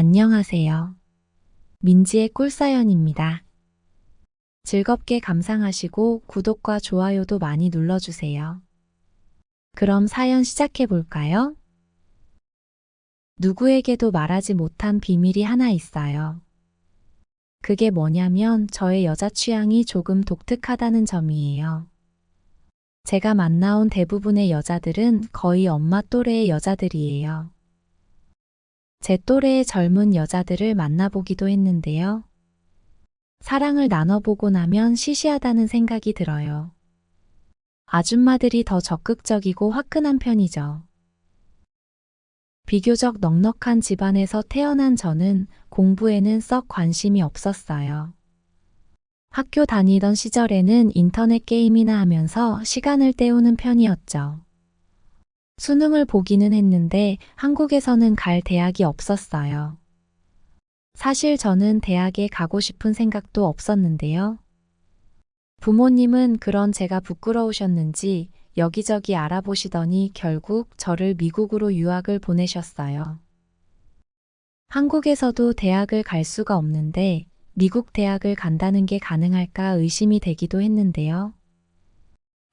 안녕하세요. 민지의 꿀사연입니다. 즐겁게 감상하시고 구독과 좋아요도 많이 눌러주세요. 그럼 사연 시작해 볼까요? 누구에게도 말하지 못한 비밀이 하나 있어요. 그게 뭐냐면 저의 여자 취향이 조금 독특하다는 점이에요. 제가 만나온 대부분의 여자들은 거의 엄마 또래의 여자들이에요. 제 또래의 젊은 여자들을 만나보기도 했는데요. 사랑을 나눠보고 나면 시시하다는 생각이 들어요. 아줌마들이 더 적극적이고 화끈한 편이죠. 비교적 넉넉한 집안에서 태어난 저는 공부에는 썩 관심이 없었어요. 학교 다니던 시절에는 인터넷 게임이나 하면서 시간을 때우는 편이었죠. 수능을 보기는 했는데 한국에서는 갈 대학이 없었어요. 사실 저는 대학에 가고 싶은 생각도 없었는데요. 부모님은 그런 제가 부끄러우셨는지 여기저기 알아보시더니 결국 저를 미국으로 유학을 보내셨어요. 한국에서도 대학을 갈 수가 없는데 미국 대학을 간다는 게 가능할까 의심이 되기도 했는데요.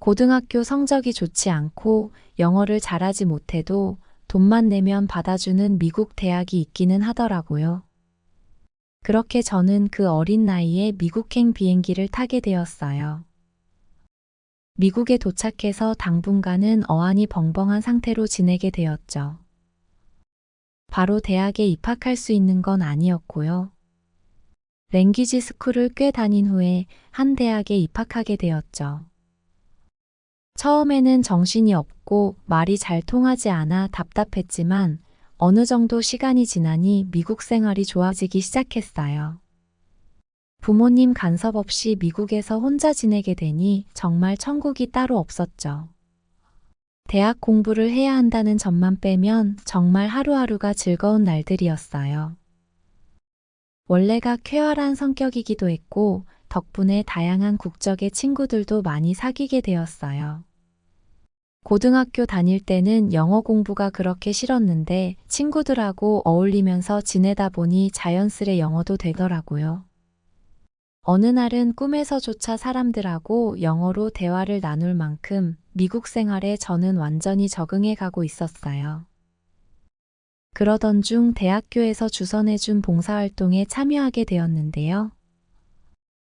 고등학교 성적이 좋지 않고 영어를 잘하지 못해도 돈만 내면 받아주는 미국 대학이 있기는 하더라고요. 그렇게 저는 그 어린 나이에 미국행 비행기를 타게 되었어요. 미국에 도착해서 당분간은 어안이 벙벙한 상태로 지내게 되었죠. 바로 대학에 입학할 수 있는 건 아니었고요. 랭귀지 스쿨을 꽤 다닌 후에 한 대학에 입학하게 되었죠. 처음에는 정신이 없고 말이 잘 통하지 않아 답답했지만 어느 정도 시간이 지나니 미국 생활이 좋아지기 시작했어요. 부모님 간섭 없이 미국에서 혼자 지내게 되니 정말 천국이 따로 없었죠. 대학 공부를 해야 한다는 점만 빼면 정말 하루하루가 즐거운 날들이었어요. 원래가 쾌활한 성격이기도 했고 덕분에 다양한 국적의 친구들도 많이 사귀게 되었어요. 고등학교 다닐 때는 영어 공부가 그렇게 싫었는데 친구들하고 어울리면서 지내다 보니 자연스레 영어도 되더라고요. 어느 날은 꿈에서조차 사람들하고 영어로 대화를 나눌 만큼 미국 생활에 저는 완전히 적응해 가고 있었어요. 그러던 중 대학교에서 주선해준 봉사활동에 참여하게 되었는데요.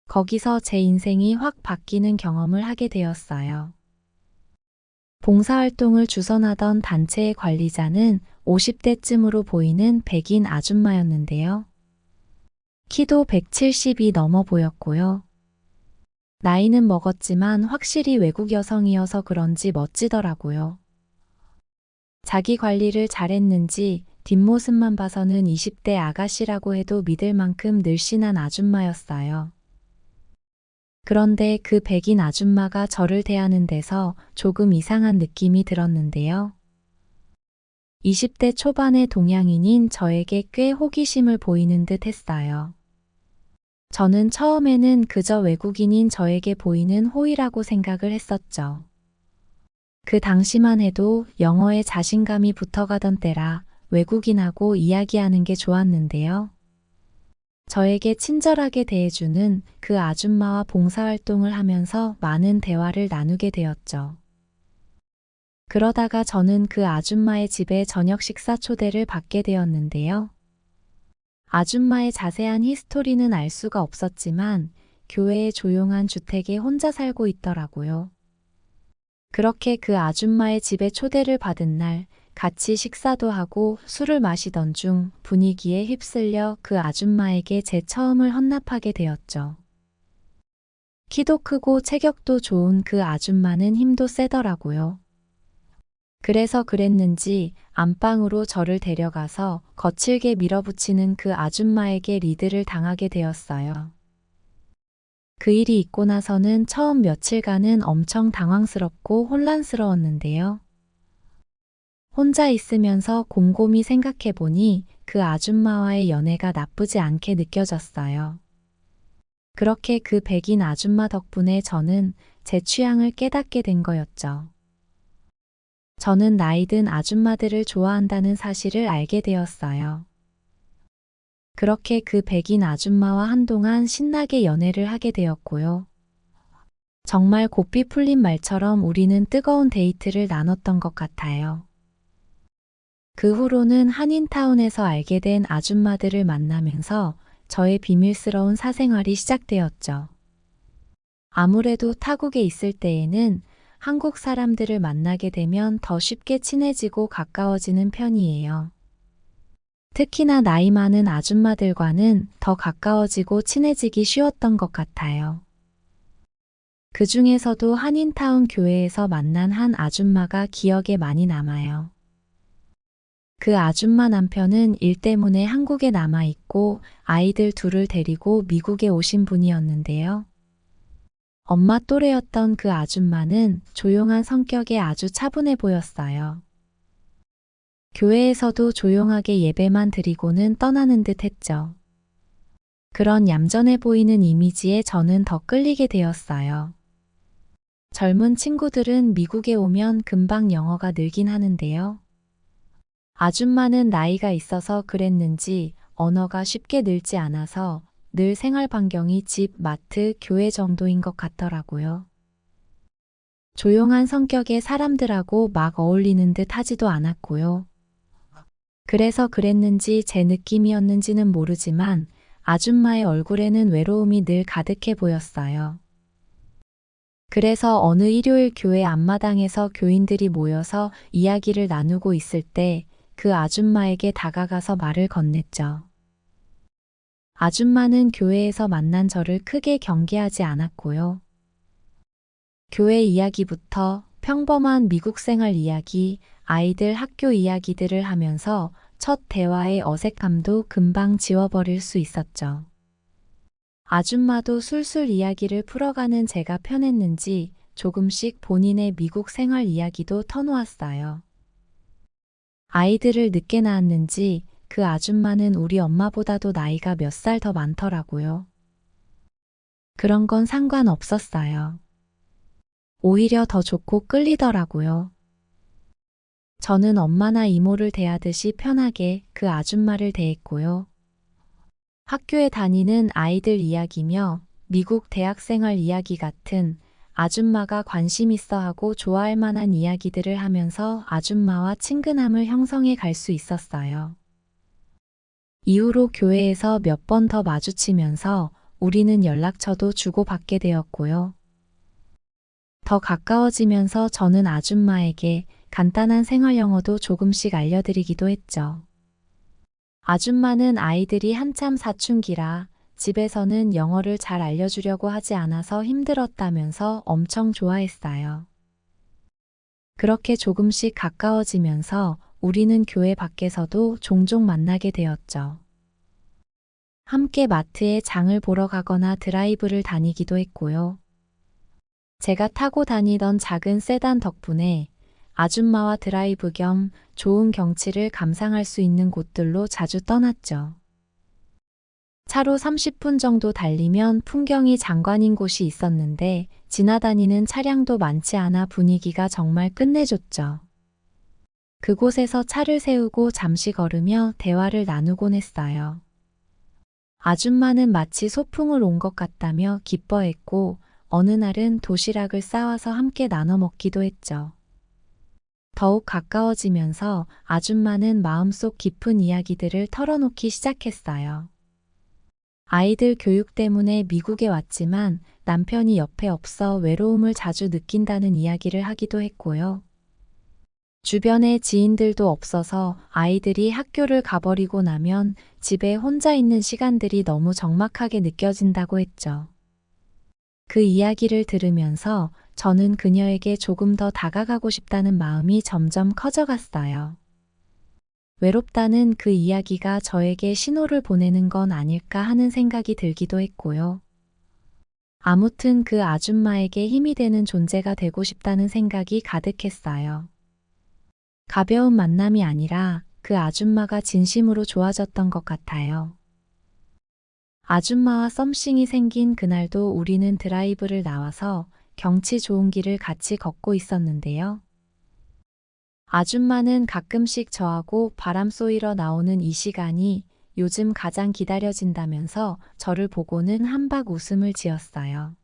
거기서 제 인생이 확 바뀌는 경험을 하게 되었어요. 봉사활동을 주선하던 단체의 관리자는 50대쯤으로 보이는 백인 아줌마였는데요. 키도 170이 넘어 보였고요. 나이는 먹었지만 확실히 외국 여성이어서 그런지 멋지더라고요. 자기 관리를 잘했는지 뒷모습만 봐서는 20대 아가씨라고 해도 믿을 만큼 늘씬한 아줌마였어요. 그런데 그 백인 아줌마가 저를 대하는 데서 조금 이상한 느낌이 들었는데요. 20대 초반의 동양인인 저에게 꽤 호기심을 보이는 듯 했어요. 저는 처음에는 그저 외국인인 저에게 보이는 호의라고 생각을 했었죠. 그 당시만 해도 영어에 자신감이 붙어가던 때라 외국인하고 이야기하는 게 좋았는데요. 저에게 친절하게 대해주는 그 아줌마와 봉사활동을 하면서 많은 대화를 나누게 되었죠. 그러다가 저는 그 아줌마의 집에 저녁 식사 초대를 받게 되었는데요. 아줌마의 자세한 히스토리는 알 수가 없었지만 교외의 조용한 주택에 혼자 살고 있더라고요. 그렇게 그 아줌마의 집에 초대를 받은 날 같이 식사도 하고 술을 마시던 중 분위기에 휩쓸려 그 아줌마에게 제 처음을 헌납하게 되었죠. 키도 크고 체격도 좋은 그 아줌마는 힘도 세더라고요. 그래서 그랬는지 안방으로 저를 데려가서 거칠게 밀어붙이는 그 아줌마에게 리드를 당하게 되었어요. 그 일이 있고 나서는 처음 며칠간은 엄청 당황스럽고 혼란스러웠는데요. 혼자 있으면서 곰곰이 생각해보니 그 아줌마와의 연애가 나쁘지 않게 느껴졌어요. 그렇게 그 백인 아줌마 덕분에 저는 제 취향을 깨닫게 된 거였죠. 저는 나이든 아줌마들을 좋아한다는 사실을 알게 되었어요. 그렇게 그 백인 아줌마와 한동안 신나게 연애를 하게 되었고요. 정말 고삐 풀린 말처럼 우리는 뜨거운 데이트를 나눴던 것 같아요. 그 후로는 한인타운에서 알게 된 아줌마들을 만나면서 저의 비밀스러운 사생활이 시작되었죠. 아무래도 타국에 있을 때에는 한국 사람들을 만나게 되면 더 쉽게 친해지고 가까워지는 편이에요. 특히나 나이 많은 아줌마들과는 더 가까워지고 친해지기 쉬웠던 것 같아요. 그 중에서도 한인타운 교회에서 만난 한 아줌마가 기억에 많이 남아요. 그 아줌마 남편은 일 때문에 한국에 남아 있고 아이들 둘을 데리고 미국에 오신 분이었는데요. 엄마 또래였던 그 아줌마는 조용한 성격에 아주 차분해 보였어요. 교회에서도 조용하게 예배만 드리고는 떠나는 듯 했죠. 그런 얌전해 보이는 이미지에 저는 더 끌리게 되었어요. 젊은 친구들은 미국에 오면 금방 영어가 늘긴 하는데요. 아줌마는 나이가 있어서 그랬는지 언어가 쉽게 늘지 않아서 늘 생활 반경이 집, 마트, 교회 정도인 것 같더라고요. 조용한 성격의 사람들하고 막 어울리는 듯 하지도 않았고요. 그래서 그랬는지 제 느낌이었는지는 모르지만 아줌마의 얼굴에는 외로움이 늘 가득해 보였어요. 그래서 어느 일요일 교회 앞마당에서 교인들이 모여서 이야기를 나누고 있을 때 그 아줌마에게 다가가서 말을 건넸죠. 아줌마는 교회에서 만난 저를 크게 경계하지 않았고요. 교회 이야기부터 평범한 미국 생활 이야기, 아이들 학교 이야기들을 하면서 첫 대화의 어색함도 금방 지워버릴 수 있었죠. 아줌마도 술술 이야기를 풀어가는 제가 편했는지 조금씩 본인의 미국 생활 이야기도 터놓았어요. 아이들을 늦게 낳았는지 그 아줌마는 우리 엄마보다도 나이가 몇 살 더 많더라고요. 그런 건 상관없었어요. 오히려 더 좋고 끌리더라고요. 저는 엄마나 이모를 대하듯이 편하게 그 아줌마를 대했고요. 학교에 다니는 아이들 이야기며 미국 대학생활 이야기 같은 아줌마가 관심 있어 하고 좋아할 만한 이야기들을 하면서 아줌마와 친근함을 형성해 갈 수 있었어요. 이후로 교회에서 몇 번 더 마주치면서 우리는 연락처도 주고받게 되었고요. 더 가까워지면서 저는 아줌마에게 간단한 생활 영어도 조금씩 알려드리기도 했죠. 아줌마는 아이들이 한참 사춘기라 집에서는 영어를 잘 알려주려고 하지 않아서 힘들었다면서 엄청 좋아했어요. 그렇게 조금씩 가까워지면서 우리는 교회 밖에서도 종종 만나게 되었죠. 함께 마트에 장을 보러 가거나 드라이브를 다니기도 했고요. 제가 타고 다니던 작은 세단 덕분에 아줌마와 드라이브 겸 좋은 경치를 감상할 수 있는 곳들로 자주 떠났죠. 차로 30분 정도 달리면 풍경이 장관인 곳이 있었는데 지나다니는 차량도 많지 않아 분위기가 정말 끝내줬죠. 그곳에서 차를 세우고 잠시 걸으며 대화를 나누곤 했어요. 아줌마는 마치 소풍을 온 것 같다며 기뻐했고 어느 날은 도시락을 싸와서 함께 나눠 먹기도 했죠. 더욱 가까워지면서 아줌마는 마음속 깊은 이야기들을 털어놓기 시작했어요. 아이들 교육 때문에 미국에 왔지만 남편이 옆에 없어 외로움을 자주 느낀다는 이야기를 하기도 했고요. 주변에 지인들도 없어서 아이들이 학교를 가버리고 나면 집에 혼자 있는 시간들이 너무 적막하게 느껴진다고 했죠. 그 이야기를 들으면서 저는 그녀에게 조금 더 다가가고 싶다는 마음이 점점 커져갔어요. 외롭다는 그 이야기가 저에게 신호를 보내는 건 아닐까 하는 생각이 들기도 했고요. 아무튼 그 아줌마에게 힘이 되는 존재가 되고 싶다는 생각이 가득했어요. 가벼운 만남이 아니라 그 아줌마가 진심으로 좋아졌던 것 같아요. 아줌마와 썸씽이 생긴 그날도 우리는 드라이브를 나와서 경치 좋은 길을 같이 걷고 있었는데요. 아줌마는 가끔씩 저하고 바람 쏘이러 나오는 이 시간이 요즘 가장 기다려진다면서 저를 보고는 한박 웃음을 지었어요.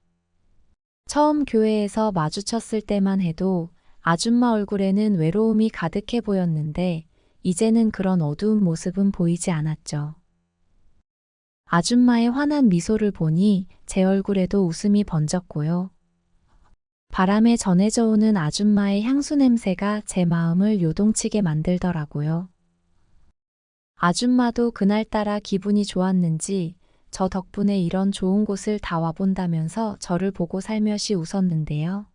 처음 교회에서 마주쳤을 때만 해도 아줌마 얼굴에는 외로움이 가득해 보였는데 이제는 그런 어두운 모습은 보이지 않았죠. 아줌마의 환한 미소를 보니 제 얼굴에도 웃음이 번졌고요. 바람에 전해져 오는 아줌마의 향수 냄새가 제 마음을 요동치게 만들더라고요. 아줌마도 그날따라 기분이 좋았는지 저 덕분에 이런 좋은 곳을 다 와본다면서 저를 보고 살며시 웃었는데요.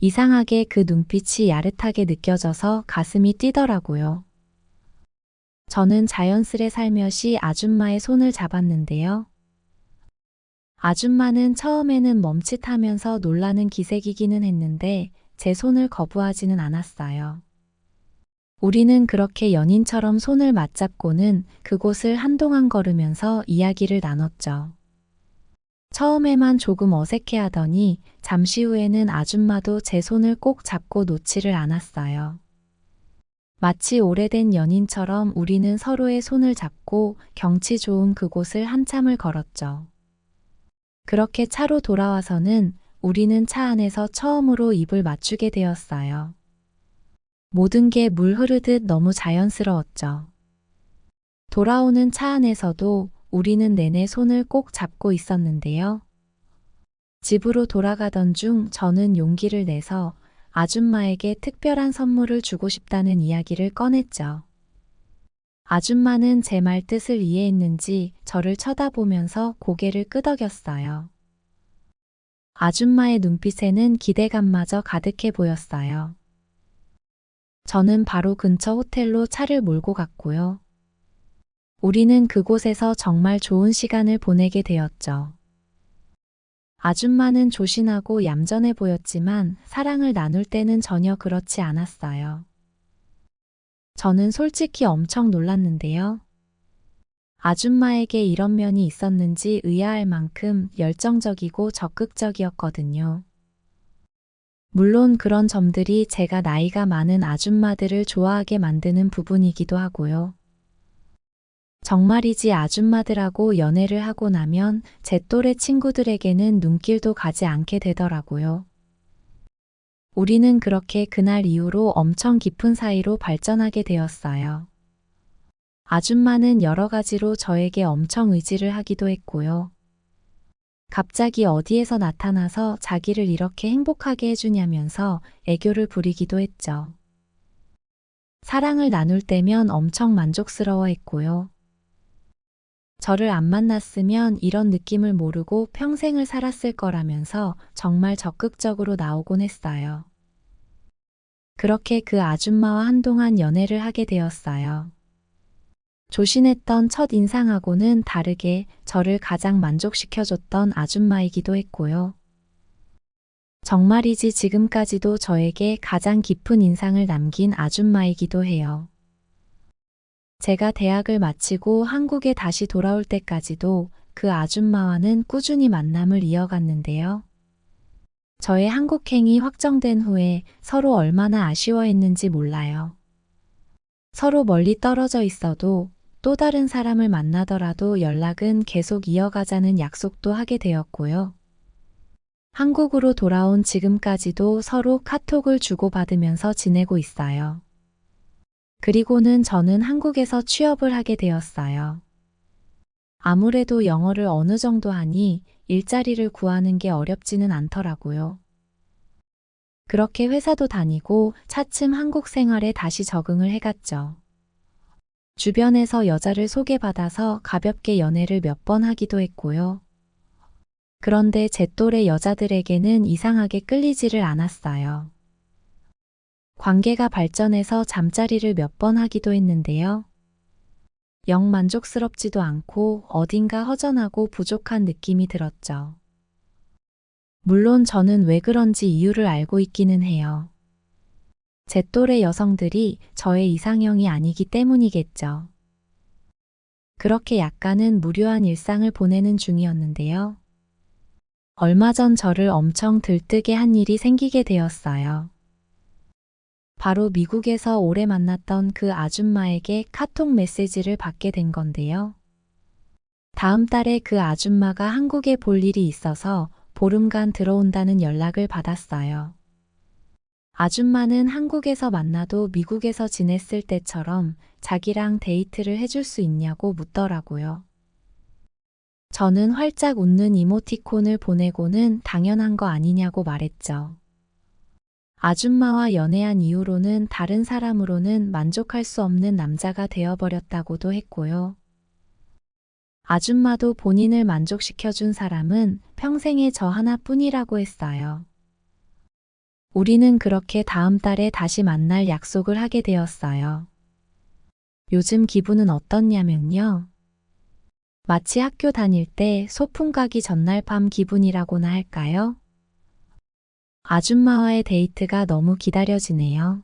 이상하게 그 눈빛이 야릇하게 느껴져서 가슴이 뛰더라고요. 저는 자연스레 살며시 아줌마의 손을 잡았는데요. 아줌마는 처음에는 멈칫하면서 놀라는 기색이기는 했는데 제 손을 거부하지는 않았어요. 우리는 그렇게 연인처럼 손을 맞잡고는 그곳을 한동안 걸으면서 이야기를 나눴죠. 처음에만 조금 어색해하더니 잠시 후에는 아줌마도 제 손을 꼭 잡고 놓지를 않았어요. 마치 오래된 연인처럼 우리는 서로의 손을 잡고 경치 좋은 그곳을 한참을 걸었죠. 그렇게 차로 돌아와서는 우리는 차 안에서 처음으로 입을 맞추게 되었어요. 모든 게 물 흐르듯 너무 자연스러웠죠. 돌아오는 차 안에서도 우리는 내내 손을 꼭 잡고 있었는데요. 집으로 돌아가던 중 저는 용기를 내서 아줌마에게 특별한 선물을 주고 싶다는 이야기를 꺼냈죠. 아줌마는 제 말 뜻을 이해했는지 저를 쳐다보면서 고개를 끄덕였어요. 아줌마의 눈빛에는 기대감마저 가득해 보였어요. 저는 바로 근처 호텔로 차를 몰고 갔고요. 우리는 그곳에서 정말 좋은 시간을 보내게 되었죠. 아줌마는 조신하고 얌전해 보였지만 사랑을 나눌 때는 전혀 그렇지 않았어요. 저는 솔직히 엄청 놀랐는데요. 아줌마에게 이런 면이 있었는지 의아할 만큼 열정적이고 적극적이었거든요. 물론 그런 점들이 제가 나이가 많은 아줌마들을 좋아하게 만드는 부분이기도 하고요. 정말이지 아줌마들하고 연애를 하고 나면 제 또래 친구들에게는 눈길도 가지 않게 되더라고요. 우리는 그렇게 그날 이후로 엄청 깊은 사이로 발전하게 되었어요. 아줌마는 여러 가지로 저에게 엄청 의지를 하기도 했고요. 갑자기 어디에서 나타나서 자기를 이렇게 행복하게 해주냐면서 애교를 부리기도 했죠. 사랑을 나눌 때면 엄청 만족스러워 했고요. 저를 안 만났으면 이런 느낌을 모르고 평생을 살았을 거라면서 정말 적극적으로 나오곤 했어요. 그렇게 그 아줌마와 한동안 연애를 하게 되었어요. 조신했던 첫 인상하고는 다르게 저를 가장 만족시켜줬던 아줌마이기도 했고요. 정말이지 지금까지도 저에게 가장 깊은 인상을 남긴 아줌마이기도 해요. 제가 대학을 마치고 한국에 다시 돌아올 때까지도 그 아줌마와는 꾸준히 만남을 이어갔는데요. 저의 한국행이 확정된 후에 서로 얼마나 아쉬워했는지 몰라요. 서로 멀리 떨어져 있어도 또 다른 사람을 만나더라도 연락은 계속 이어가자는 약속도 하게 되었고요. 한국으로 돌아온 지금까지도 서로 카톡을 주고받으면서 지내고 있어요. 그리고는 저는 한국에서 취업을 하게 되었어요. 아무래도 영어를 어느 정도 하니 일자리를 구하는 게 어렵지는 않더라고요. 그렇게 회사도 다니고 차츰 한국 생활에 다시 적응을 해갔죠. 주변에서 여자를 소개받아서 가볍게 연애를 몇 번 하기도 했고요. 그런데 제 또래 여자들에게는 이상하게 끌리지를 않았어요. 관계가 발전해서 잠자리를 몇 번 하기도 했는데요. 영 만족스럽지도 않고 어딘가 허전하고 부족한 느낌이 들었죠. 물론 저는 왜 그런지 이유를 알고 있기는 해요. 제 또래 여성들이 저의 이상형이 아니기 때문이겠죠. 그렇게 약간은 무료한 일상을 보내는 중이었는데요. 얼마 전 저를 엄청 들뜨게 한 일이 생기게 되었어요. 바로 미국에서 오래 만났던 그 아줌마에게 카톡 메시지를 받게 된 건데요. 다음 달에 그 아줌마가 한국에 볼 일이 있어서 보름간 들어온다는 연락을 받았어요. 아줌마는 한국에서 만나도 미국에서 지냈을 때처럼 자기랑 데이트를 해줄 수 있냐고 묻더라고요. 저는 활짝 웃는 이모티콘을 보내고는 당연한 거 아니냐고 말했죠. 아줌마와 연애한 이후로는 다른 사람으로는 만족할 수 없는 남자가 되어버렸다고도 했고요. 아줌마도 본인을 만족시켜준 사람은 평생에 저 하나뿐이라고 했어요. 우리는 그렇게 다음 달에 다시 만날 약속을 하게 되었어요. 요즘 기분은 어떻냐면요. 마치 학교 다닐 때 소풍 가기 전날 밤 기분이라고나 할까요? 아줌마와의 데이트가 너무 기다려지네요.